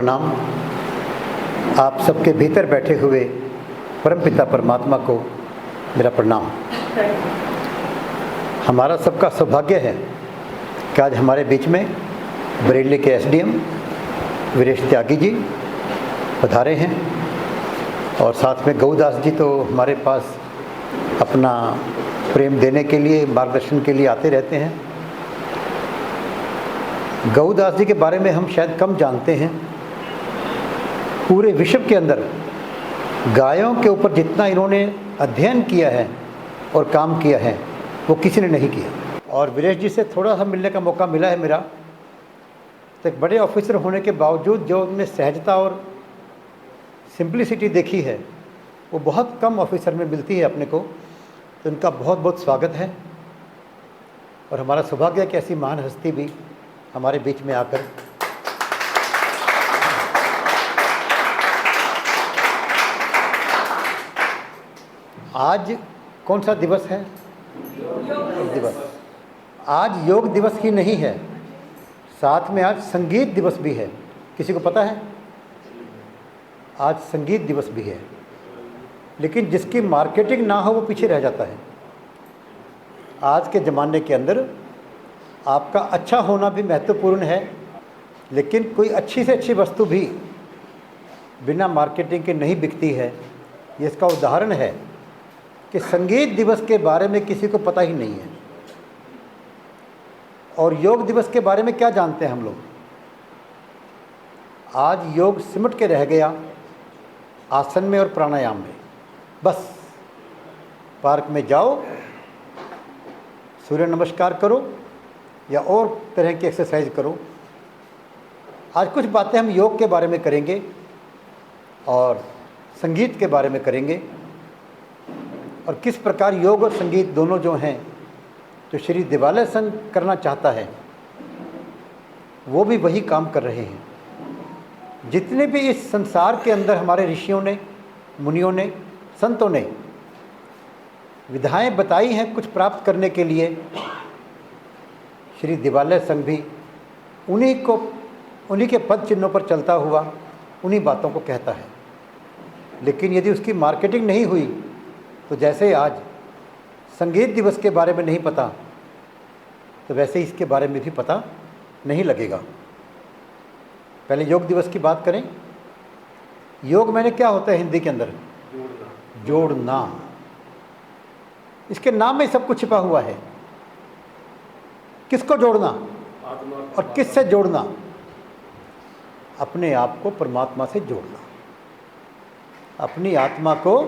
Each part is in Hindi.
प्रणाम। आप सबके भीतर बैठे हुए परमपिता परमात्मा को मेरा प्रणाम। हमारा सबका सौभाग्य है कि आज हमारे बीच में बरेली के एसडीएम वीरेश त्यागी जी पधारे हैं और साथ में गौदास जी तो हमारे पास अपना प्रेम देने के लिए, मार्गदर्शन के लिए आते रहते हैं। गौदास जी के बारे में हम शायद कम जानते हैं। पूरे विश्व के अंदर गायों के ऊपर जितना इन्होंने अध्ययन किया है और काम किया है वो किसी ने नहीं किया। और वीरेश जी से थोड़ा सा मिलने का मौका मिला है मेरा, तो एक बड़े ऑफिसर होने के बावजूद जो उनमें सहजता और सिंप्लिसिटी देखी है वो बहुत कम ऑफिसर में मिलती है अपने को। तो उनका बहुत बहुत स्वागत है और हमारा सौभाग्य है कि ऐसी महान हस्ती भी हमारे बीच में आकर आज कौन सा दिवस है? योग दिवस। आज योग दिवस ही नहीं है, साथ में आज संगीत दिवस भी है। किसी को पता है? आज संगीत दिवस भी है, लेकिन जिसकी मार्केटिंग ना हो वो पीछे रह जाता है। आज के ज़माने के अंदर आपका अच्छा होना भी महत्वपूर्ण है, लेकिन कोई अच्छी से अच्छी वस्तु भी बिना मार्केटिंग के नहीं बिकती है। ये इसका उदाहरण है कि संगीत दिवस के बारे में किसी को पता ही नहीं है। और योग दिवस के बारे में क्या जानते हैं हम लोग? आज योग सिमट के रह गया आसन में और प्राणायाम में। बस पार्क में जाओ, सूर्य नमस्कार करो या और तरह की एक्सरसाइज करो। आज कुछ बातें हम योग के बारे में करेंगे और संगीत के बारे में करेंगे, और किस प्रकार योग और संगीत दोनों जो हैं जो श्री दिवालय संघ करना चाहता है वो भी वही काम कर रहे हैं। जितने भी इस संसार के अंदर हमारे ऋषियों ने, मुनियों ने, संतों ने विधाएं बताई हैं कुछ प्राप्त करने के लिए, श्री दिवालय संघ भी उन्हीं के पद चिन्हों पर चलता हुआ उन्हीं बातों को कहता है। लेकिन यदि उसकी मार्केटिंग नहीं हुई तो जैसे आज संगीत दिवस के बारे में नहीं पता तो वैसे ही इसके बारे में भी पता नहीं लगेगा। पहले योग दिवस की बात करें। योग मैंने क्या होता है हिंदी के अंदर? जोड़ना। इसके नाम में सब कुछ छिपा हुआ है। किसको जोड़ना और किससे जोड़ना? अपने आप को परमात्मा से जोड़ना, अपनी आत्मा को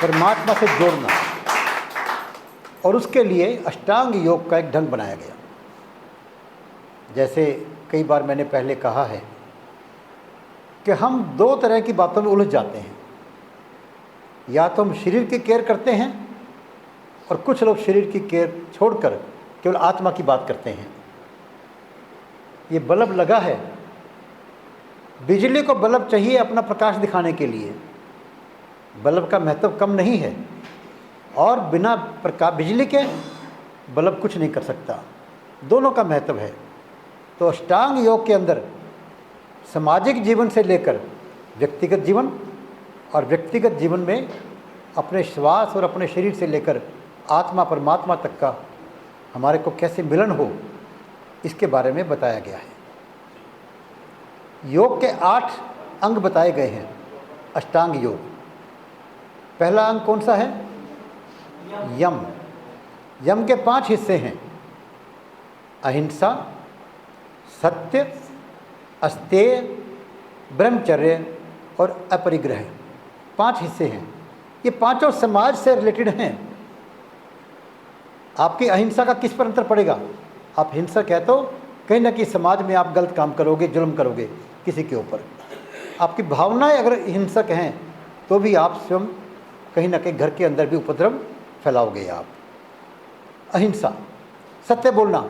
परमात्मा से जोड़ना। और उसके लिए अष्टांग योग का एक ढंग बनाया गया। जैसे कई बार मैंने पहले कहा है कि हम दो तरह की बातों में उलझ जाते हैं। या तो हम शरीर की केयर करते हैं और कुछ लोग शरीर की केयर छोड़कर केवल आत्मा की बात करते हैं। ये बल्ब लगा है, बिजली को बल्ब चाहिए अपना प्रकाश दिखाने के लिए। बल्ब का महत्व कम नहीं है, और बिना प्रकाश बिजली के बल्ब कुछ नहीं कर सकता। दोनों का महत्व है। तो अष्टांग योग के अंदर सामाजिक जीवन से लेकर व्यक्तिगत जीवन, और व्यक्तिगत जीवन में अपने श्वास और अपने शरीर से लेकर आत्मा परमात्मा तक का हमारे को कैसे मिलन हो, इसके बारे में बताया गया है। योग के 8 अंग बताए गए हैं। अष्टांग योग पहला अंग कौन सा है? यम। यम के 5 हिस्से हैं: अहिंसा, सत्य, अस्तेय, ब्रह्मचर्य और अपरिग्रह। 5 हिस्से हैं। ये पांचों समाज से रिलेटेड हैं। आपकी अहिंसा का किस पर अंतर पड़ेगा? आप हिंसक है तो कहीं ना कहीं समाज में आप गलत काम करोगे, जुल्म करोगे किसी के ऊपर। आपकी भावनाएं अगर हिंसक हैं तो भी आप स्वयं कहीं ना कहीं घर के अंदर भी उपद्रव फैलाओगे आप। अहिंसा, सत्य बोलना।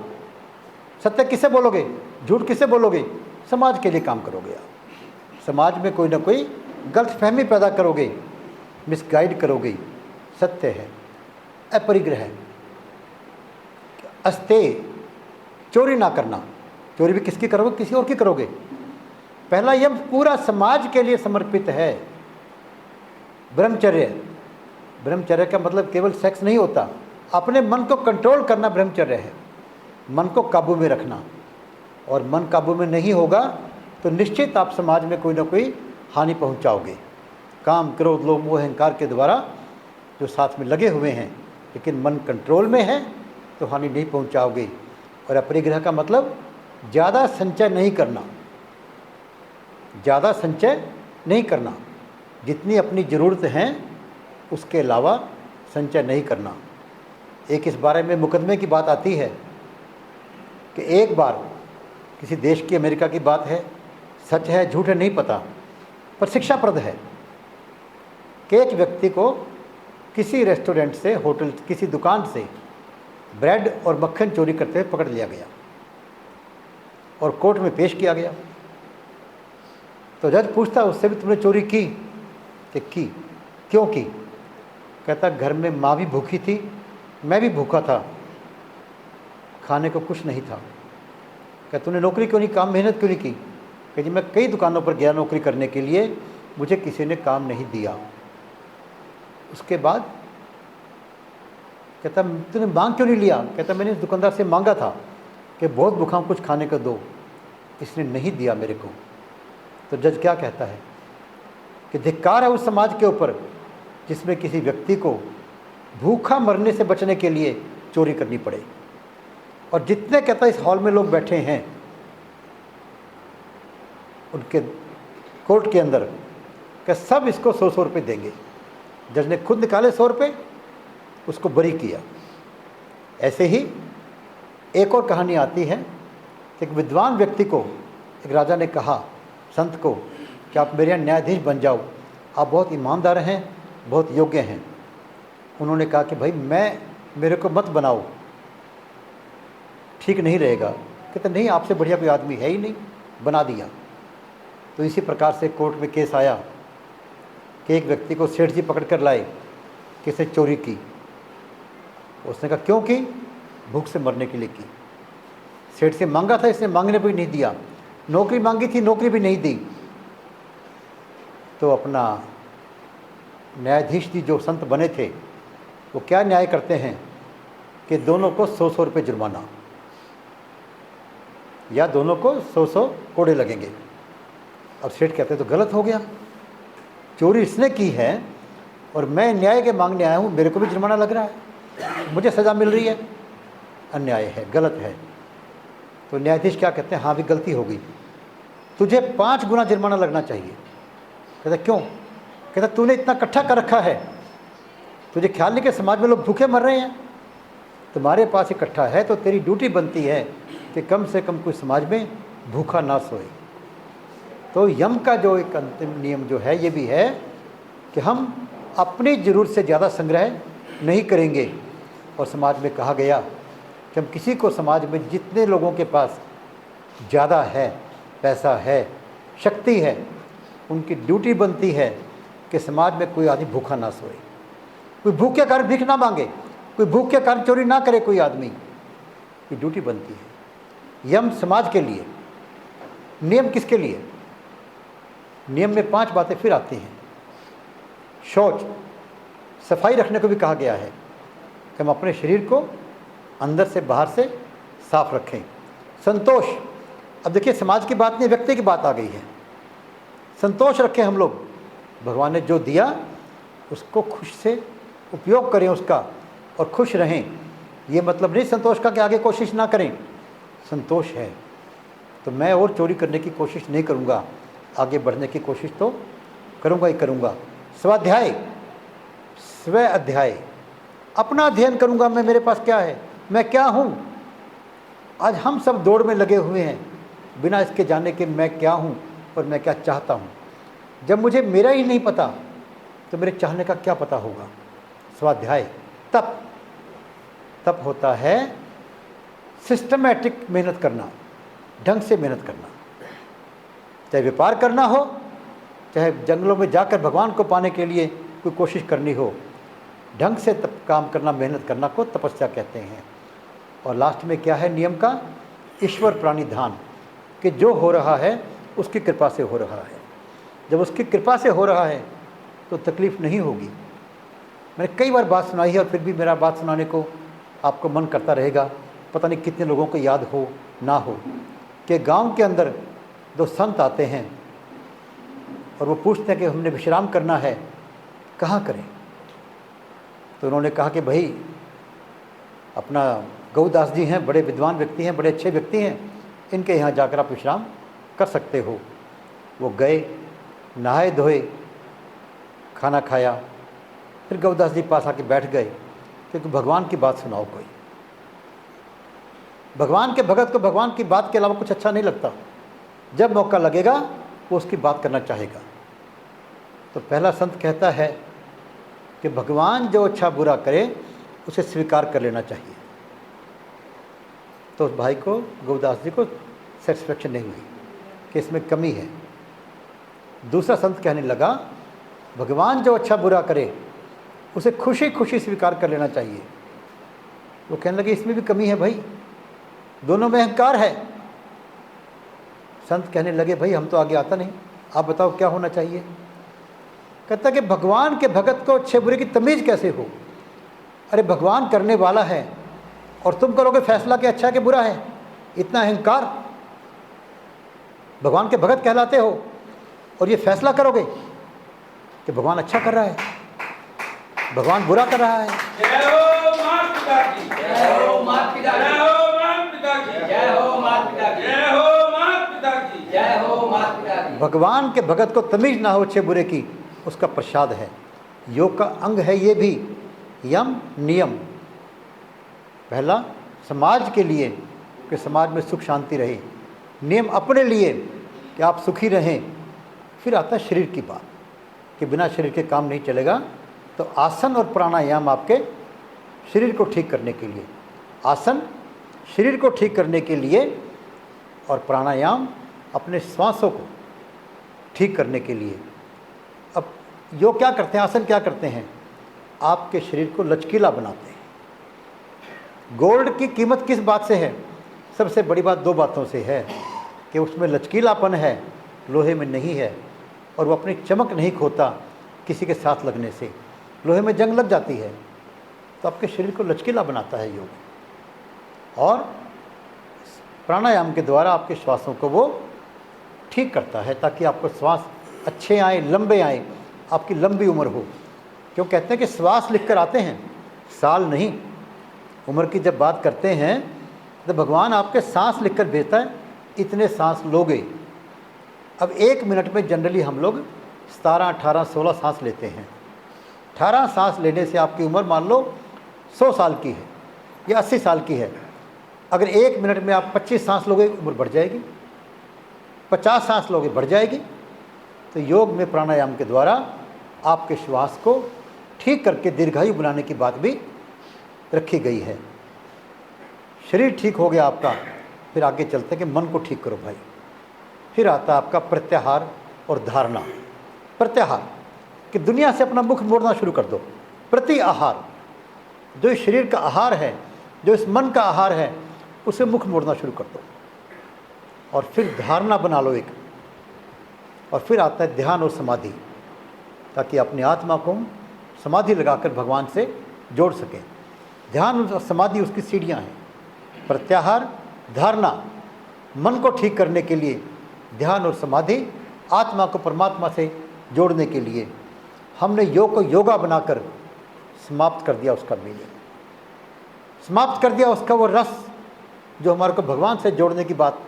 सत्य किसे बोलोगे? झूठ किसे बोलोगे? समाज के लिए काम करोगे आप। समाज में कोई ना कोई गलतफहमी पैदा करोगे, मिसगाइड करोगे। सत्य है। अपरिग्रह, अस्तेय, चोरी ना करना। चोरी भी किसकी करोगे? किसी और की करोगे। पहला यम पूरा समाज के लिए समर्पित है। ब्रह्मचर्य, ब्रह्मचर्य का मतलब केवल सेक्स नहीं होता, अपने मन को कंट्रोल करना ब्रह्मचर्य है, मन को काबू में रखना। और मन काबू में नहीं होगा तो निश्चित आप समाज में कोई ना कोई हानि पहुंचाओगे। काम, क्रोध, लोभ, मोह, अहंकार के द्वारा जो साथ में लगे हुए हैं, लेकिन मन कंट्रोल में है तो हानि नहीं पहुंचाओगे। और अपरिग्रह का मतलब ज़्यादा संचय नहीं करना, ज़्यादा संचय नहीं करना, जितनी अपनी ज़रूरत है उसके अलावा संचय नहीं करना। एक इस बारे में मुकदमे की बात आती है कि एक बार किसी देश की, अमेरिका की बात है, सच है झूठ है नहीं पता, पर शिक्षाप्रद है कि एक व्यक्ति को किसी रेस्टोरेंट से, होटल, किसी दुकान से ब्रेड और मक्खन चोरी करते हुए पकड़ लिया गया और कोर्ट में पेश किया गया। तो जज पूछता उससे भी तुमने चोरी की? कि की। क्यों की? कहता घर में माँ भी भूखी थी, मैं भी भूखा था, खाने को कुछ नहीं था। कहता तूने नौकरी क्यों नहीं, काम मेहनत क्यों नहीं की? कि जी मैं कई दुकानों पर गया नौकरी करने के लिए, मुझे किसी ने काम नहीं दिया। उसके बाद कहता तूने मांग क्यों नहीं लिया? कहता मैंने इस दुकानदार से मांगा था कि बहुत भूखा हूँ, कुछ खाने को दो, इसने नहीं दिया मेरे को। तो जज क्या कहता है कि धिक्कार है उस समाज के ऊपर जिसमें किसी व्यक्ति को भूखा मरने से बचने के लिए चोरी करनी पड़े। और जितने कहता इस हॉल में लोग बैठे हैं उनके कोर्ट के अंदर कि सब इसको 100-100 रुपये देंगे। जज ने खुद निकाले 100 रुपये, उसको बरी किया। ऐसे ही एक और कहानी आती है कि एक विद्वान व्यक्ति को एक राजा ने कहा, संत को, कि आप मेरे यहाँ न्यायाधीश बन जाओ, आप बहुत ईमानदार हैं, बहुत योग्य हैं। उन्होंने कहा कि भाई मेरे को मत बनाओ, ठीक नहीं रहेगा। कहते नहीं, आपसे बढ़िया कोई आदमी है ही नहीं, बना दिया। तो इसी प्रकार से कोर्ट में केस आया कि एक व्यक्ति को सेठ जी पकड़ कर लाए कि इसने चोरी की। उसने कहा क्यों की? भूख से मरने के लिए की। सेठ से मांगा था, इसने मांगने पर भी नहीं दिया। नौकरी मांगी थी, नौकरी भी नहीं दी। तो अपना न्यायाधीश जी जो संत बने थे वो क्या न्याय करते हैं कि दोनों को 100-100 रुपये जुर्माना, या दोनों को 100-100 कोड़े लगेंगे। अब सेठ कहते तो गलत हो गया, चोरी इसने की है और मैं न्याय के मांगने आया हूँ, मेरे को भी जुर्माना लग रहा है, मुझे सज़ा मिल रही है, अन्याय है, गलत है। तो न्यायाधीश क्या कहते हैं, हाँ भी गलती हो गई, तुझे 5 गुना जुर्माना लगना चाहिए। कहता क्यों? कहता तूने इतना इकट्ठा कर रखा है, तुझे ख्याल नहीं कि समाज में लोग भूखे मर रहे हैं, तुम्हारे पास इकट्ठा है तो तेरी ड्यूटी बनती है कि कम से कम कोई समाज में भूखा ना सोए। तो यम का जो एक अंतिम नियम जो है ये भी है कि हम अपनी ज़रूरत से ज़्यादा संग्रह नहीं करेंगे। और समाज में कहा गया कि हम किसी को, समाज में जितने लोगों के पास ज़्यादा है, पैसा है, शक्ति है, उनकी ड्यूटी बनती है कि समाज में कोई आदमी भूखा ना सोए, कोई भूख के कारण भीख ना मांगे, कोई भूख के कारण चोरी ना करे कोई आदमी, की ड्यूटी बनती है। यम समाज के लिए, नियम किसके लिए? नियम में 5 बातें फिर आती हैं। शौच, सफाई रखने को भी कहा गया है कि हम अपने शरीर को अंदर से बाहर से साफ रखें। संतोष, अब देखिए समाज की बात नहीं, व्यक्ति की बात आ गई है। संतोष रखें हम लोग, भगवान ने जो दिया उसको खुश से उपयोग करें उसका और खुश रहें। ये मतलब नहीं संतोष का कि आगे कोशिश ना करें, संतोष है तो मैं और चोरी करने की कोशिश नहीं करूँगा, आगे बढ़ने की कोशिश तो करूँगा ही करूँगा। स्वाध्याय, स्व अध्याय, अपना अध्ययन करूँगा, मैं, मेरे पास क्या है, मैं क्या हूँ। आज हम सब दौड़ में लगे हुए हैं बिना इसके जाने कि मैं क्या हूँ और मैं क्या चाहता हूँ। जब मुझे मेरा ही नहीं पता तो मेरे चाहने का क्या पता होगा। स्वाध्याय, तप होता है सिस्टमैटिक मेहनत करना, ढंग से मेहनत करना, चाहे व्यापार करना हो, चाहे जंगलों में जाकर भगवान को पाने के लिए कोई कोशिश करनी हो, ढंग से काम करना, मेहनत करना को तपस्या कहते हैं। और लास्ट में क्या है नियम का? ईश्वर प्राणी ध्यान, कि जो हो रहा है उसकी कृपा से हो रहा है। जब उसकी कृपा से हो रहा है तो तकलीफ़ नहीं होगी। मैंने कई बार बात सुनाई है और फिर भी मेरा बात सुनाने को आपको मन करता रहेगा। पता नहीं कितने लोगों को याद हो ना हो कि गांव के अंदर दो संत आते हैं और वो पूछते हैं कि हमने विश्राम करना है, कहाँ करें? तो उन्होंने कहा कि भाई अपना गौदास जी हैं, बड़े विद्वान व्यक्ति हैं, बड़े अच्छे व्यक्ति हैं, इनके यहाँ जाकर आप विश्राम कर सकते हो। वो गए, नहाए धोए, खाना खाया, फिर गौदास जी पास आके बैठ गए, क्योंकि भगवान की बात सुनाओ कोई। भगवान के भगत को भगवान की बात के अलावा कुछ अच्छा नहीं लगता। जब मौका लगेगा वो उसकी बात करना चाहेगा। तो पहला संत कहता है कि भगवान जो अच्छा बुरा करे उसे स्वीकार कर लेना चाहिए। तो उस भाई को, गौदास जी को सेटिस्फेक्शन नहीं हुई कि इसमें कमी है। दूसरा संत कहने लगा भगवान जो अच्छा बुरा करे उसे खुशी खुशी स्वीकार कर लेना चाहिए। वो कहने लगे इसमें भी कमी है भाई, दोनों में अहंकार है। संत कहने लगे भाई हम तो आगे आता नहीं, आप बताओ क्या होना चाहिए? कहता कि भगवान के भगत को अच्छे बुरे की तमीज़ कैसे हो? अरे भगवान करने वाला है और तुम करोगे फैसला कि अच्छा है कि बुरा है? इतना अहंकार। भगवान के भगत कहलाते हो और ये फैसला करोगे कि भगवान अच्छा कर रहा है, भगवान बुरा कर रहा है। जय हो मात पिता की, जय हो मात पिता की, जय हो मात पिता की, जय हो मात पिता की, जय हो मात पिता की, जय हो मात पिता की। भगवान के भगत को तमीज ना हो अच्छे बुरे की, उसका प्रसाद है। योग का अंग है ये भी, यम नियम। पहला समाज के लिए कि समाज में सुख शांति रहे, नियम अपने लिए कि आप सुखी रहें। फिर आता है शरीर की बात कि बिना शरीर के काम नहीं चलेगा। तो आसन और प्राणायाम आपके शरीर को ठीक करने के लिए, आसन शरीर को ठीक करने के लिए और प्राणायाम अपने श्वासों को ठीक करने के लिए। अब योग क्या करते हैं, आसन क्या करते हैं? आपके शरीर को लचकीला बनाते हैं। गोल्ड की कीमत किस बात से है? सबसे बड़ी बात दो बातों से है कि उसमें लचकीलापन है, लोहे में नहीं है, और वो अपनी चमक नहीं खोता किसी के साथ लगने से। लोहे में जंग लग जाती है, तो आपके शरीर को लचकीला बनाता है योग। और प्राणायाम के द्वारा आपके श्वासों को वो ठीक करता है ताकि आपको श्वास अच्छे आए, लंबे आए, आपकी लंबी उम्र हो। क्यों कहते हैं कि श्वास लिख कर आते हैं, साल नहीं। उम्र की जब बात करते हैं तो भगवान आपके सांस लिख कर भेजता है, इतने सांस लोगे। अब 1 मिनट में जनरली हम लोग 17, 18, 16 सांस लेते हैं। 18 सांस लेने से आपकी उम्र मान लो 100 साल की है या 80 साल की है। अगर 1 मिनट में आप 25 सांस लोगे, उम्र बढ़ जाएगी। 50 सांस लोगे, बढ़ जाएगी। तो योग में प्राणायाम के द्वारा आपके श्वास को ठीक करके दीर्घायु बनाने की बात भी रखी गई है। शरीर ठीक हो गया आपका, फिर आगे चलते हैं कि मन को ठीक करो भाई। फिर आता आपका प्रत्याहार और धारणा। प्रत्याहार कि दुनिया से अपना मुख मोड़ना शुरू कर दो। प्रति आहार, जो इस शरीर का आहार है, जो इस मन का आहार है, उसे मुख मोड़ना शुरू कर दो। और फिर धारणा बना लो एक। और फिर आता है ध्यान और समाधि, ताकि अपनी आत्मा को समाधि लगाकर भगवान से जोड़ सकें। ध्यान और समाधि उसकी सीढ़ियाँ हैं। प्रत्याहार, धारणा, मन को ठीक करने के लिए, ध्यान और समाधि आत्मा को परमात्मा से जोड़ने के लिए। हमने योग को योगा बनाकर समाप्त कर दिया उसका मीनिंग, समाप्त कर दिया उसका वो रस जो हमारे को भगवान से जोड़ने की बात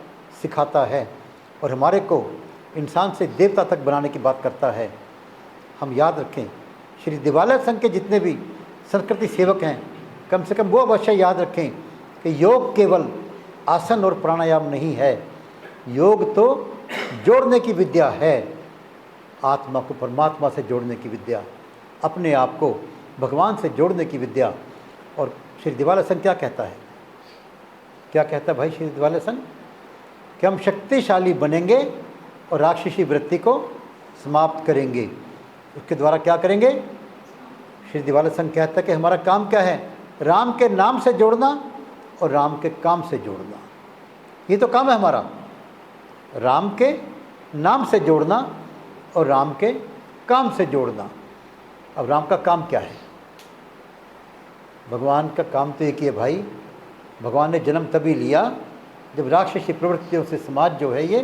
सिखाता है और हमारे को इंसान से देवता तक बनाने की बात करता है। हम याद रखें, श्री दिवालय संघ के जितने भी संस्कृति सेवक हैं, कम से कम वो अवश्य याद रखें कि योग केवल आसन और प्राणायाम नहीं है। योग तो जोड़ने की विद्या है, आत्मा को परमात्मा से जोड़ने की विद्या, अपने आप को भगवान से जोड़ने की विद्या। और श्री दिवालय संघ क्या कहता है? क्या कहता है भाई श्री दिवालय संघ? कि हम शक्तिशाली बनेंगे और राक्षसी वृत्ति को समाप्त करेंगे। उसके द्वारा क्या करेंगे? श्री दिवालय संघ कहता है कि हमारा काम क्या है? राम के नाम से जोड़ना और राम के काम से जोड़ना। ये तो काम है हमारा, राम के नाम से जोड़ना और राम के काम से जोड़ना। अब राम का काम क्या है? भगवान का काम तो एक ही है भाई। भगवान ने जन्म तभी लिया जब राक्षसी प्रवृत्तियों से समाज जो है ये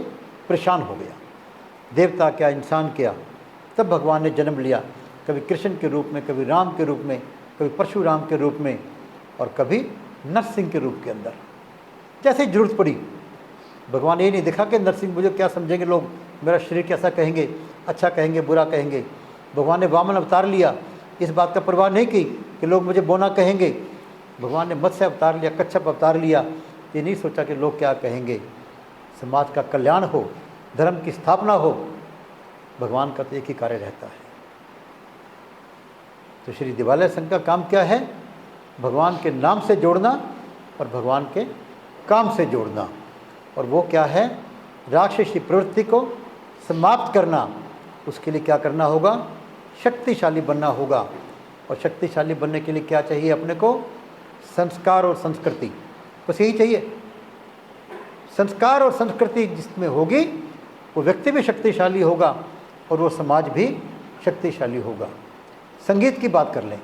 परेशान हो गया। देवता क्या, इंसान क्या, तब भगवान ने जन्म लिया। कभी कृष्ण के रूप में, कभी राम के रूप में, कभी परशुराम के रूप में, और कभी नरसिंह के रूप के अंदर, जैसे ज़रूरत पड़ी। भगवान ये नहीं देखा कि नरसिंह मुझे क्या समझेंगे लोग, मेरा शरीर कैसा कहेंगे, अच्छा कहेंगे, बुरा कहेंगे। भगवान ने वामन अवतार लिया, इस बात का परवाह नहीं की कि लोग मुझे बोना कहेंगे। भगवान ने मत्स्य अवतार लिया, कच्छप अवतार लिया, ये नहीं सोचा कि लोग क्या कहेंगे। समाज का कल्याण हो, धर्म की स्थापना हो, भगवान का तो एक ही कार्य रहता है। तो श्री देवालय संघ का काम क्या है? भगवान के नाम से जोड़ना और भगवान के काम से जोड़ना। और वो क्या है? राक्षसी प्रवृत्ति को समाप्त करना। उसके लिए क्या करना होगा? शक्तिशाली बनना होगा। और शक्तिशाली बनने के लिए क्या चाहिए अपने को? संस्कार और संस्कृति, बस यही चाहिए। संस्कार और संस्कृति जिसमें होगी वो व्यक्ति भी शक्तिशाली होगा और वो समाज भी शक्तिशाली होगा। संगीत की बात कर लें।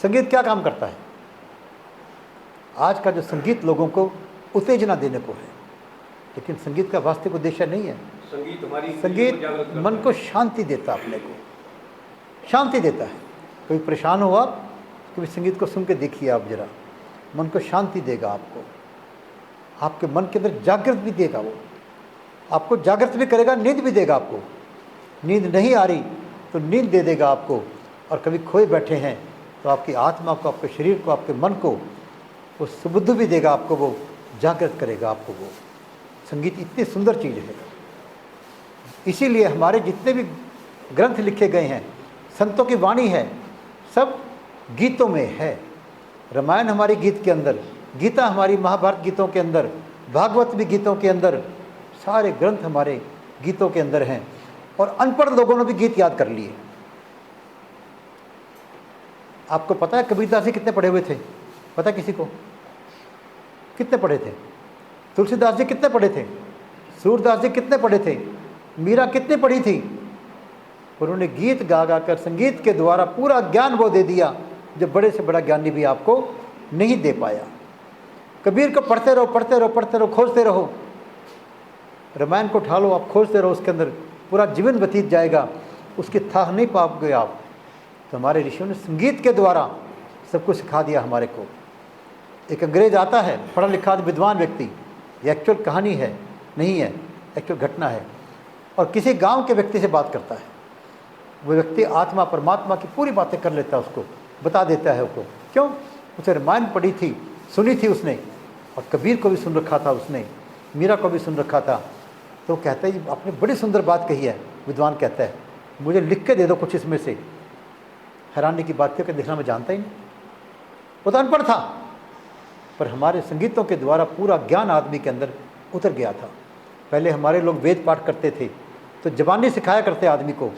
संगीत क्या काम करता है? आज का जो संगीत लोगों को उत्तेजना देने को है, लेकिन संगीत का वास्तविक उद्देश्य नहीं है। संगीत मन को शांति देता, अपने को शांति देता है। कभी परेशान हो आप, कभी संगीत को सुन के देखिए आप जरा, मन को शांति देगा आपको, आपके मन के अंदर जागृत भी देगा, वो आपको जागृत भी करेगा, नींद भी देगा आपको। नींद नहीं आ रही तो नींद दे देगा आपको। और कभी खोए बैठे हैं तो आपकी आत्मा को, आपके शरीर को, आपके मन को वो सुबुद्ध भी देगा आपको, वो जागृत करेगा आपको। वो संगीत इतनी सुंदर चीज़ है। इसीलिए हमारे जितने भी ग्रंथ लिखे गए हैं, संतों की वाणी है, सब गीतों में है। रामायण हमारी गीत के अंदर, गीता हमारी महाभारत गीतों के अंदर, भागवत भी गीतों के अंदर, सारे ग्रंथ हमारे गीतों के अंदर हैं। और अनपढ़ लोगों ने भी गीत याद कर लिए। आपको पता है कबीरदास जी कितने पढ़े हुए थे? पता है किसी को? कितने पढ़े थे? तुलसीदास जी कितने पढ़े थे? सूरदास जी कितने पढ़े थे? मीरा कितनी पढ़ी थी? उन्होंने गीत गा गा कर, संगीत के द्वारा पूरा ज्ञान वो दे दिया जो बड़े से बड़ा ज्ञानी भी आपको नहीं दे पाया। कबीर को पढ़ते रहो, पढ़ते रहो, पढ़ते रहो, खोजते रहो। रामायण को उठा लो, आप खोजते रहो, उसके अंदर पूरा जीवन व्यतीत जाएगा, उसकी थाह नहीं पाओगे आप। तो हमारे ऋषियों ने संगीत के द्वारा सब कुछ सिखा दिया हमारे को। एक अंग्रेज आता है, पढ़ा लिखा विद्वान व्यक्ति, ये एक्चुअल कहानी है नहीं है, एक्चुअल घटना है, और किसी गांव के व्यक्ति से बात करता है। वो व्यक्ति आत्मा परमात्मा की पूरी बातें कर लेता है, उसको बता देता है उसको। क्यों? उसे रामायण पढ़ी थी, सुनी थी उसने, और कबीर को भी सुन रखा था उसने, मीरा को भी सुन रखा था। तो कहता है आपने बड़ी सुंदर बात कही है। विद्वान कहता है मुझे लिख के दे दो कुछ इसमें से। हैरानी की बात है कि देखना मैं जानता ही नहीं, वो तो अनपढ़ था, पर हमारे संगीतों के द्वारा पूरा ज्ञान आदमी के अंदर उतर गया था। पहले हमारे लोग वेद पाठ करते थे तो जबानी सिखाया करते आदमी को,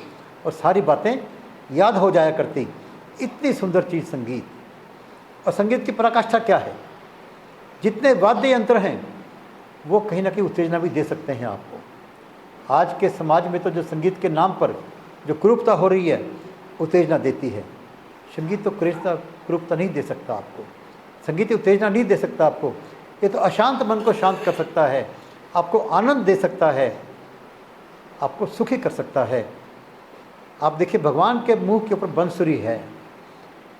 और सारी बातें याद हो जाया करती। इतनी सुंदर चीज़ संगीत। और संगीत की पराकाष्ठा क्या है? जितने वाद्य यंत्र हैं वो कहीं ना कहीं उत्तेजना भी दे सकते हैं आपको। आज के समाज में तो जो संगीत के नाम पर जो कुरूपता हो रही है, उत्तेजना देती है। संगीत तो कुरूपता नहीं दे सकता आपको, संगीत उत्तेजना नहीं दे सकता आपको। ये तो अशांत मन को शांत कर सकता है, आपको आनंद दे सकता है, आपको सुखी कर सकता है। आप देखिए भगवान के मुंह के ऊपर बंसुरी है।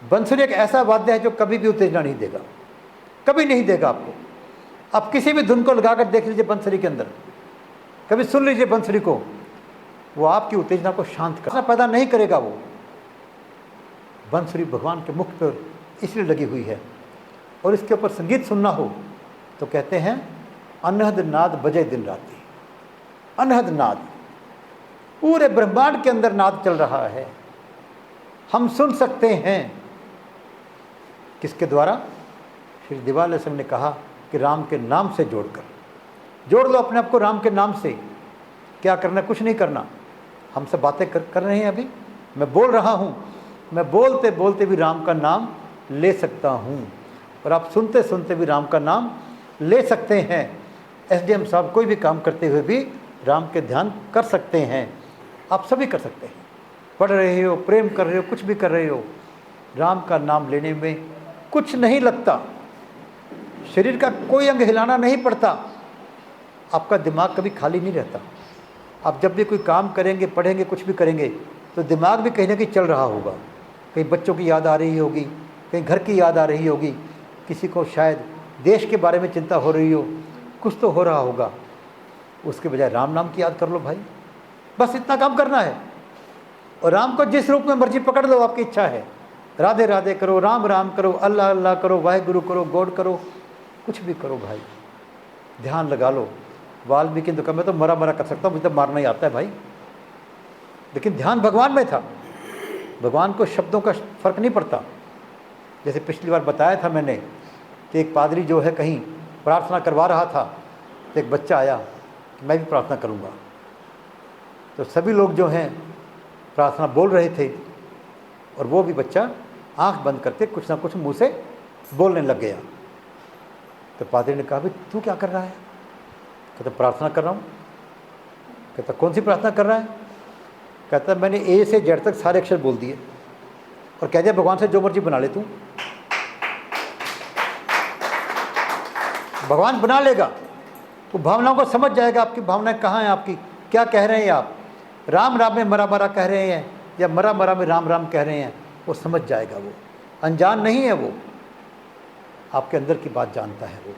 बंसुरी एक ऐसा वाद्य है जो कभी भी उत्तेजना नहीं देगा, कभी नहीं देगा आपको। आप किसी भी धुन को लगाकर देख लीजिए बंसुरी के अंदर, कभी सुन लीजिए बंसुरी को, वो आपकी उत्तेजना को शांत करना पैदा नहीं करेगा। वो बंसुरी भगवान के मुख पर इसलिए लगी हुई है। और इसके ऊपर संगीत सुनना हो तो कहते हैं अनहद नाद बजे दिन राती। अनहद नाद, पूरे ब्रह्मांड के अंदर नाद चल रहा है, हम सुन सकते हैं। किसके द्वारा? श्री देवालय संघ ने कहा कि राम के नाम से जोड़कर, जोड़ लो अपने आप को राम के नाम से। क्या करना? कुछ नहीं करना। हम सब बातें कर रहे हैं, अभी मैं बोल रहा हूँ, मैं बोलते बोलते भी राम का नाम ले सकता हूँ, और आप सुनते सुनते भी राम का नाम ले सकते हैं। एसडीएम साहब कोई भी काम करते हुए भी राम के ध्यान कर सकते हैं। आप सभी कर सकते हैं, पढ़ रहे हो, प्रेम कर रहे हो, कुछ भी कर रहे हो, राम का नाम लेने में कुछ नहीं लगता, शरीर का कोई अंग हिलाना नहीं पड़ता, आपका दिमाग कभी खाली नहीं रहता। आप जब भी कोई काम करेंगे, पढ़ेंगे, कुछ भी करेंगे तो दिमाग भी कहीं ना कहीं चल रहा होगा। कहीं बच्चों की याद आ रही होगी, कहीं घर की याद आ रही होगी, किसी को शायद देश के बारे में चिंता हो रही हो, कुछ तो हो रहा होगा। उसके बजाय राम नाम की याद कर लो भाई, बस इतना काम करना है। और राम को जिस रूप में मर्जी पकड़ लो, आपकी इच्छा है, राधे राधे करो, राम राम करो, अल्लाह अल्लाह करो, वाहेगुरु करो, गॉड करो, कुछ भी करो भाई, ध्यान लगा लो। वाल्मीकि तो मैं तो मरा मरा कर सकता हूँ, मुझे तो मारना ही आता है भाई, लेकिन ध्यान भगवान में था। भगवान को शब्दों का फर्क नहीं पड़ता। जैसे पिछली बार बताया था मैंने कि एक पादरी जो है कहीं प्रार्थना करवा रहा था, तो एक बच्चा आया कि मैं भी प्रार्थना करूँगा। तो सभी लोग जो हैं प्रार्थना बोल रहे थे और वो भी बच्चा आंख बंद करके कुछ ना कुछ मुंह से बोलने लग गया। तो पादरी ने कहा, भाई तू क्या कर रहा है? कहता प्रार्थना कर रहा हूँ। कहता कौन सी प्रार्थना कर रहा है? कहता मैंने ए से जेड तक सारे अक्षर बोल दिए और कह दिया भगवान से जो मर्जी बना ले तू। भगवान बना लेगा, वो भावनाओं को समझ जाएगा, आपकी भावनाएं कहाँ हैं, आपकी क्या कह रहे हैं आप, राम राम में मरा मरा कह रहे हैं या मरा मरा में राम राम कह रहे हैं, वो समझ जाएगा। वो अनजान नहीं है, वो आपके अंदर की बात जानता है। वो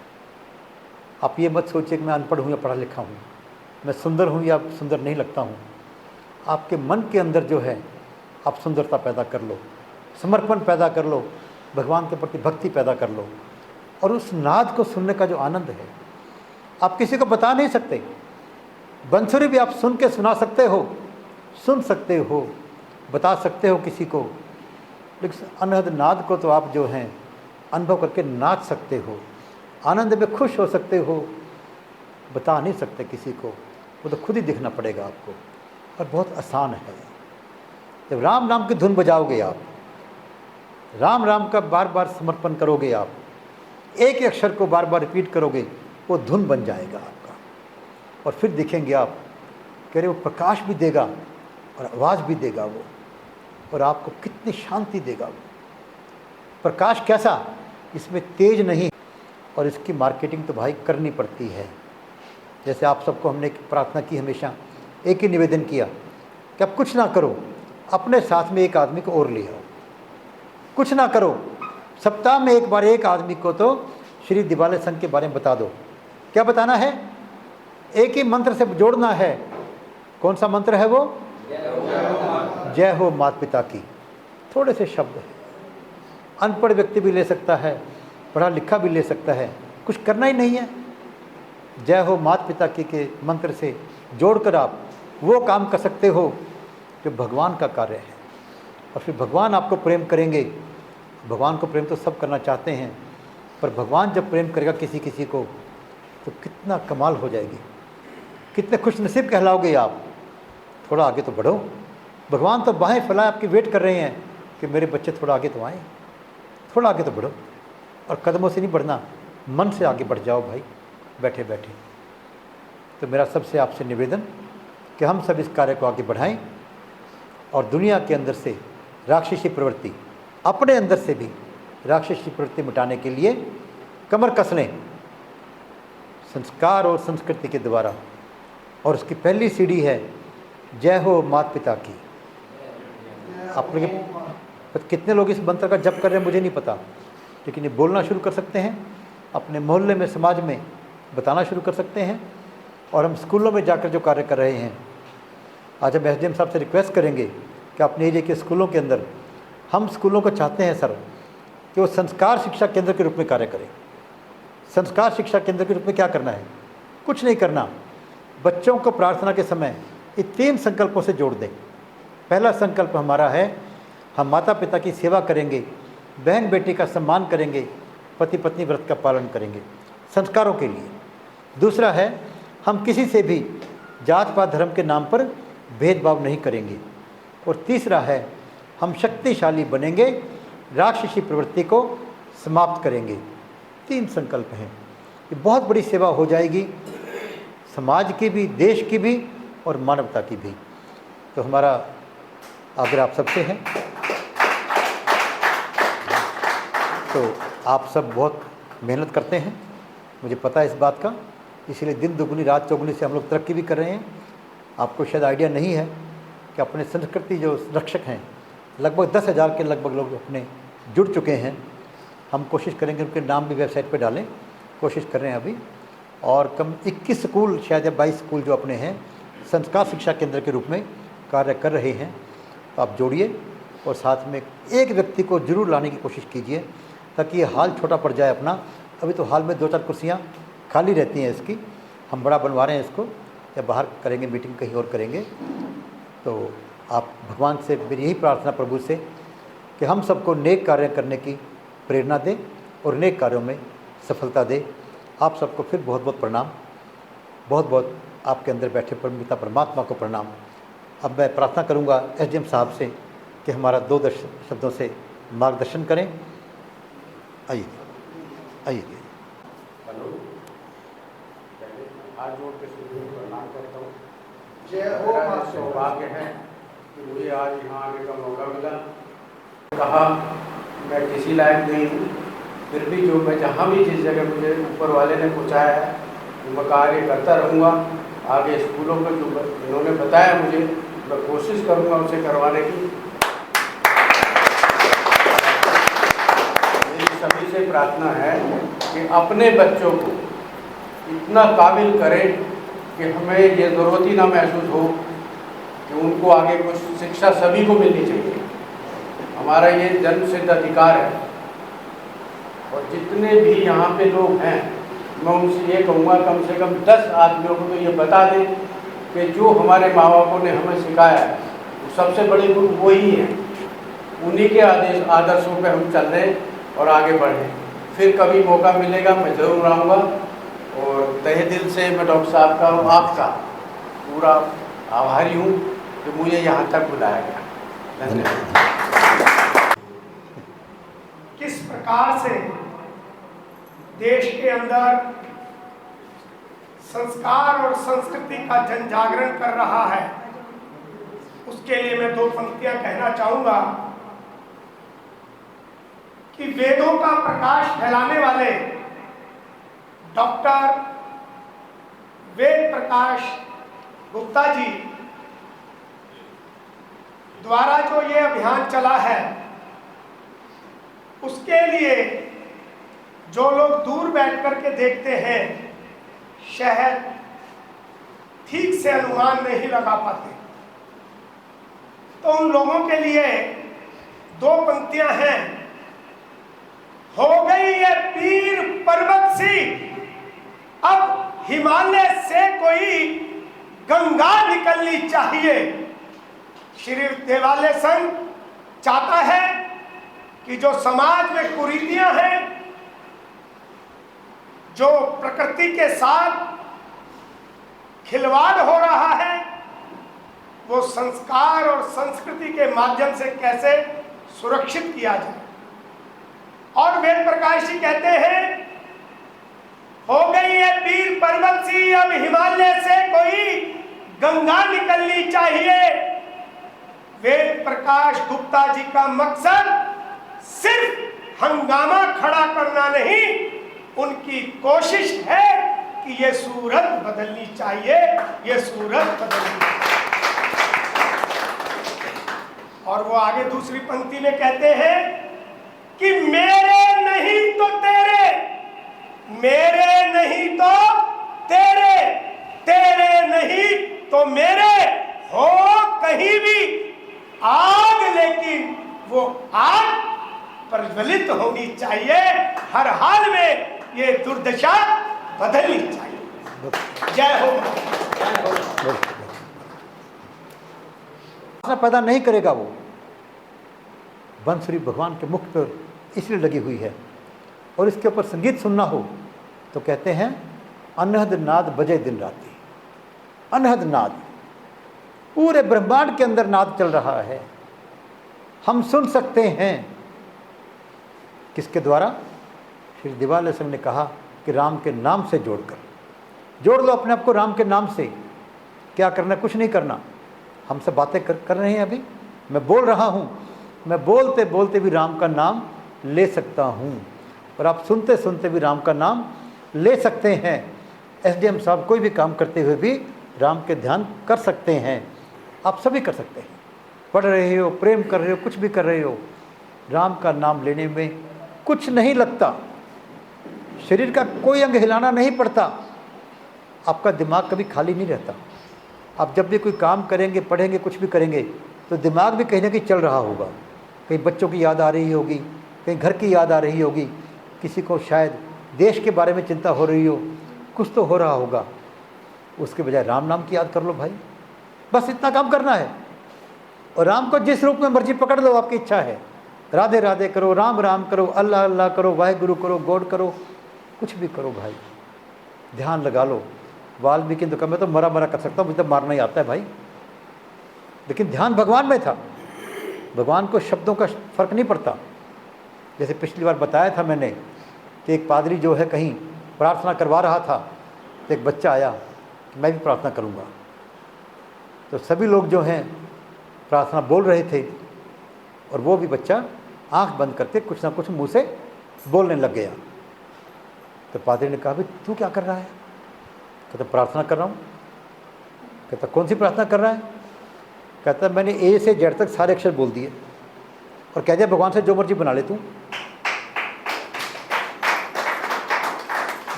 आप ये मत सोचिए कि मैं अनपढ़ हूँ या पढ़ा लिखा हूँ, मैं सुंदर हूँ या सुंदर नहीं लगता हूँ। आपके मन के अंदर जो है आप सुंदरता पैदा कर लो, समर्पण पैदा कर लो, भगवान के प्रति भक्ति पैदा कर लो, और उस नाद को सुनने का जो आनंद है आप किसी को बता नहीं सकते। बंसुरी भी आप सुन के सुना सकते हो, सुन सकते हो, बता सकते हो किसी को, लेकिन अनहद नाद को तो आप जो हैं अनुभव करके नाच सकते हो, आनंद में खुश हो सकते हो, बता नहीं सकते किसी को, वो तो खुद ही दिखना पड़ेगा आपको। और बहुत आसान है। जब राम नाम की धुन बजाओगे आप, राम राम का बार बार समर्पण करोगे आप, एक ही अक्षर को बार बार रिपीट करोगे, वो धुन बन जाएगा आपका। और फिर देखेंगे आप, कह रहे वो प्रकाश भी देगा और आवाज़ भी देगा वो, और आपको कितनी शांति देगा वो। प्रकाश कैसा? इसमें तेज नहीं, और इसकी मार्केटिंग तो भाई करनी पड़ती है। जैसे आप सबको हमने प्रार्थना की, हमेशा एक ही निवेदन किया कि आप कुछ ना करो, अपने साथ में एक आदमी को और ले आओ। कुछ ना करो, सप्ताह में एक बार एक आदमी को तो श्री दिवालय संघ के बारे में बता दो। क्या बताना है? एक ही मंत्र से जोड़ना है। कौन सा मंत्र है वो? जय हो माता पिता की। थोड़े से शब्द है, अनपढ़ व्यक्ति भी ले सकता है, पढ़ा लिखा भी ले सकता है, कुछ करना ही नहीं है। जय हो माता पिता की के मंत्र से जोड़कर आप वो काम कर सकते हो जो भगवान का कार्य है, और फिर भगवान आपको प्रेम करेंगे। भगवान को प्रेम तो सब करना चाहते हैं, पर भगवान जब प्रेम करेगा किसी किसी को तो कितना कमाल हो जाएगी, कितने खुश नसीब कहलाओगे आप। थोड़ा आगे तो बढ़ो, भगवान तो बाहें फैलाए आपकी वेट कर रहे हैं कि मेरे बच्चे थोड़ा आगे तो आएँ, थोड़ा आगे तो बढ़ो। और कदमों से नहीं बढ़ना, मन से आगे बढ़ जाओ भाई, बैठे बैठे। तो मेरा सबसे आपसे निवेदन कि हम सब इस कार्य को आगे बढ़ाएं और दुनिया के अंदर से राक्षसी प्रवृत्ति, अपने अंदर से भी राक्षसी प्रवृत्ति मिटाने के लिए कमर कस लें संस्कार और संस्कृति के द्वारा। और उसकी पहली सीढ़ी है जय हो माता पिता की। आप लोग कितने लोग इस मंत्र का जप कर रहे हैं मुझे नहीं पता, लेकिन ये बोलना शुरू कर सकते हैं, अपने मोहल्ले में, समाज में बताना शुरू कर सकते हैं। और हम स्कूलों में जाकर जो कार्य कर रहे हैं, आज हम एसडीएम साहब से रिक्वेस्ट करेंगे कि अपने एरिया के स्कूलों के अंदर, हम स्कूलों को चाहते हैं सर कि वो संस्कार शिक्षा केंद्र के रूप में कार्य करें। संस्कार शिक्षा केंद्र के रूप में क्या करना है? कुछ नहीं करना, बच्चों को प्रार्थना के समय ये 3 संकल्पों से जोड़ दें। पहला संकल्प हमारा है, हम माता पिता की सेवा करेंगे, बहन बेटी का सम्मान करेंगे, पति पत्नी व्रत का पालन करेंगे, संस्कारों के लिए। दूसरा है, हम किसी से भी जात पात धर्म के नाम पर भेदभाव नहीं करेंगे। और तीसरा है, हम शक्तिशाली बनेंगे, राक्षसी प्रवृत्ति को समाप्त करेंगे। 3 संकल्प हैं, ये बहुत बड़ी सेवा हो जाएगी। समाज की भी, देश की भी और मानवता की भी। तो हमारा आग्रह आप सबसे है। तो आप सब बहुत मेहनत करते हैं, मुझे पता है इस बात का, इसीलिए दिन दुगनी रात चौगुनी से हम लोग तरक्की भी कर रहे हैं। आपको शायद आइडिया नहीं है कि अपने संस्कृति जो रक्षक हैं लगभग 10,000 के लगभग लोग अपने जुड़ चुके हैं। हम कोशिश करेंगे उनके नाम भी वेबसाइट पर डालें, कोशिश कर रहे हैं अभी। और कम 21 स्कूल शायद या 22 स्कूल जो अपने हैं संस्कार शिक्षा केंद्र के रूप में कार्य कर रहे हैं। तो आप जोड़िए और साथ में एक व्यक्ति को जरूर लाने की कोशिश कीजिए ताकि ये हाल छोटा पड़ जाए अपना। अभी तो हाल में 2-4 कुर्सियाँ खाली रहती हैं इसकी, हम बड़ा बनवा रहे हैं इसको, या बाहर करेंगे मीटिंग कहीं और करेंगे। तो आप भगवान से मेरी यही प्रार्थना प्रभु से कि हम सबको नेक कार्य करने की प्रेरणा दे और नेक कार्यों में सफलता दे। आप सबको फिर बहुत बहुत प्रणाम, बहुत बहुत आपके अंदर बैठे पिता परमात्मा को प्रणाम। अब मैं प्रार्थना करूंगा एसडीएम साहब से कि हमारा 2 शब्दों से मार्गदर्शन करें। आइए आइए। हेलो, हाथ जोड़ के सूर्य को प्रणाम करता हूँ। जय हो। मेरा सौभाग्य है कि मुझे आज यहाँ आने का मौका मिला। कहा मैं किसी लायक नहीं हूँ, फिर भी जो मैं जहाँ भी जिस जगह मुझे ऊपर वाले ने पहुँचाया है तो मैं कार्य करता रहूँगा। आगे स्कूलों को जो इन्होंने बताया मुझे, मैं कोशिश करूँगा उसे करवाने की। मेरी सभी से प्रार्थना है कि अपने बच्चों को इतना काबिल करें कि हमें ये ज़रूरत ही ना महसूस हो कि उनको आगे कुछ शिक्षा सभी को मिलनी चाहिए। हमारा ये जन्म सिद्ध अधिकार है। और जितने भी यहाँ पे लोग हैं, मैं उनसे ये कहूँगा कम से कम 10 आदमियों को तो ये बता दें कि जो हमारे माँ बापों ने हमें सिखाया है वो सबसे बड़े गुरु वही हैं। उन्हीं के आदर्शों पे हम चल रहे और आगे बढ़ें। फिर कभी मौका मिलेगा मैं ज़रूर आऊँगा। और तहे दिल से मैं डॉक्टर साहब का और आपका पूरा आभारी हूँ कि मुझे यहाँ तक बुलाया गया। धन्यवाद। किस प्रकार से देश के अंदर संस्कार और संस्कृति का जन जागरण कर रहा है, उसके लिए मैं 2 पंक्तियां कहना चाहूंगा कि वेदों का प्रकाश फैलाने वाले डॉक्टर वेद प्रकाश गुप्ता जी द्वारा जो ये अभियान चला है, उसके लिए जो लोग दूर बैठ कर के देखते हैं शायद ठीक से अनुमान नहीं लगा पाते, तो उन लोगों के लिए 2 पंक्तियां हैं। हो गई ये पीर पर्वत सी, अब हिमालय से कोई गंगा निकलनी चाहिए। श्री देवालय संघ चाहता है कि जो समाज में कुरीतियां हैं, जो प्रकृति के साथ खिलवाड़ हो रहा है, वो संस्कार और संस्कृति के माध्यम से कैसे सुरक्षित किया जाए। और वेद प्रकाश जी कहते हैं, हो गई है पीर पर्वत सी, अब हिमालय से कोई गंगा निकलनी चाहिए। वेद प्रकाश गुप्ता जी का मकसद सिर्फ हंगामा खड़ा करना नहीं, उनकी कोशिश है कि ये सूरत बदलनी चाहिए, ये सूरत बदलनी चाहिए। और वो आगे दूसरी पंक्ति में कहते हैं कि मेरे नहीं तो तेरे, मेरे नहीं तो तेरे, तेरे नहीं तो मेरे, हो कहीं भी आग, लेकिन वो आग प्रज्वलित होनी चाहिए। हर हाल में ये दुर्दशा बदलनी चाहिए। जय हो। पैदा नहीं करेगा वो। बंसुरी भगवान के मुख पर इसलिए लगी हुई है। और इसके ऊपर संगीत सुनना हो तो कहते हैं अनहद नाद बजे दिन राती। अनहद नाद, पूरे ब्रह्मांड के अंदर नाद चल रहा है, हम सुन सकते हैं। किसके द्वारा? श्री देवालय संघ ने कहा कि राम के नाम से जोड़कर। जोड़ लो अपने आप को राम के नाम से। क्या करना, कुछ नहीं करना। हम सब बातें कर रहे हैं अभी, मैं बोल रहा हूँ, मैं बोलते बोलते भी राम का नाम ले सकता हूँ, और आप सुनते सुनते भी राम का नाम ले सकते हैं। एसडीएम साहब कोई भी काम करते हुए भी राम के ध्यान कर सकते हैं, आप सभी कर सकते हैं। पढ़ रहे हो, प्रेम कर रहे हो, कुछ भी कर रहे हो, राम का नाम लेने में कुछ नहीं लगता, शरीर का कोई अंग हिलाना नहीं पड़ता, आपका दिमाग कभी खाली नहीं रहता। आप जब भी कोई काम करेंगे, पढ़ेंगे, कुछ भी करेंगे, तो दिमाग भी कहीं ना कहीं चल रहा होगा। कहीं बच्चों की याद आ रही होगी, कहीं घर की याद आ रही होगी, किसी को शायद देश के बारे में चिंता हो रही हो, कुछ तो हो रहा होगा। उसके बजाय राम नाम की याद कर लो भाई, बस इतना काम करना है। और राम को जिस रूप में मर्जी पकड़ लो, आपकी इच्छा है, राधे राधे करो, राम राम करो, अल्लाह अल्लाह करो, वाहेगुरु करो, गॉड करो, कुछ भी करो भाई, ध्यान लगा लो। वाल्मीकि तो मैं तो मरा मरा कर सकता हूँ, मुझे तो मारना ही आता है भाई, लेकिन ध्यान भगवान में था। भगवान को शब्दों का फर्क नहीं पड़ता। जैसे पिछली बार बताया था मैंने कि एक पादरी जो है कहीं प्रार्थना करवा रहा था, तो एक बच्चा आया कि मैं भी प्रार्थना करूँगा। तो सभी लोग जो हैं प्रार्थना बोल रहे थे, और वो भी बच्चा आंख बंद करके कुछ ना कुछ मुंह से बोलने लग गया। तो पादरी ने कहा, भाई तू क्या कर रहा है? कहता प्रार्थना कर रहा हूँ। कहता कौन सी प्रार्थना कर रहा है? कहता मैंने ए से जेड तक सारे अक्षर बोल दिए और कह दिया भगवान से जो मर्जी बना ले तू।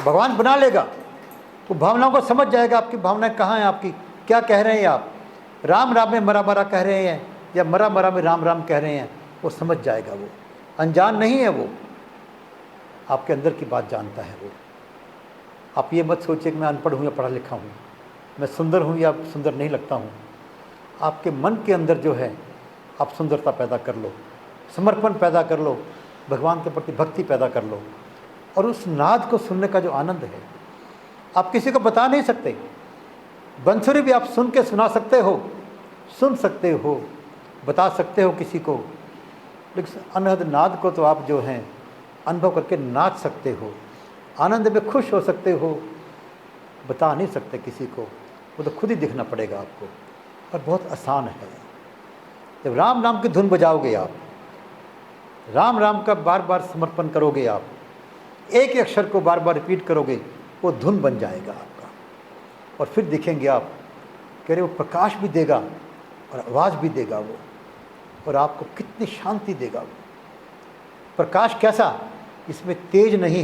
भगवान बना लेगा, वो भावनाओं को समझ जाएगा, आपकी भावनाएं कहाँ हैं, आपकी क्या कह रहे हैं आप। राम राम में मरा मरा कह रहे हैं या मरा मरा में राम राम कह रहे हैं, वो समझ जाएगा। वो अनजान नहीं है, वो आपके अंदर की बात जानता है। वो आप ये मत सोचिए कि मैं अनपढ़ हूँ या पढ़ा लिखा हूँ, मैं सुंदर हूँ या सुंदर नहीं लगता हूँ। आपके मन के अंदर जो है, आप सुंदरता पैदा कर लो, समर्पण पैदा कर लो, भगवान के प्रति भक्ति पैदा कर लो, और उस नाद को सुनने का जो आनंद है आप किसी को बता नहीं सकते। बंसुरी भी आप सुन के सुना सकते हो, सुन सकते हो, बता सकते हो किसी को, लेकिन अनहद नाद को तो आप जो हैं अनुभव करके नाच सकते हो, आनंद में खुश हो सकते हो, बता नहीं सकते किसी को, वो तो खुद ही दिखना पड़ेगा आपको। और बहुत आसान है। जब राम नाम की धुन बजाओगे आप, राम राम का बार बार समर्पण करोगे आप, एक ही अक्षर को बार बार रिपीट करोगे, वो धुन बन जाएगा आपका। और फिर देखेंगे आप, कह रहे वो प्रकाश भी देगा और आवाज़ भी देगा वो, और आपको कितनी शांति देगा वो। प्रकाश कैसा? इसमें तेज नहीं,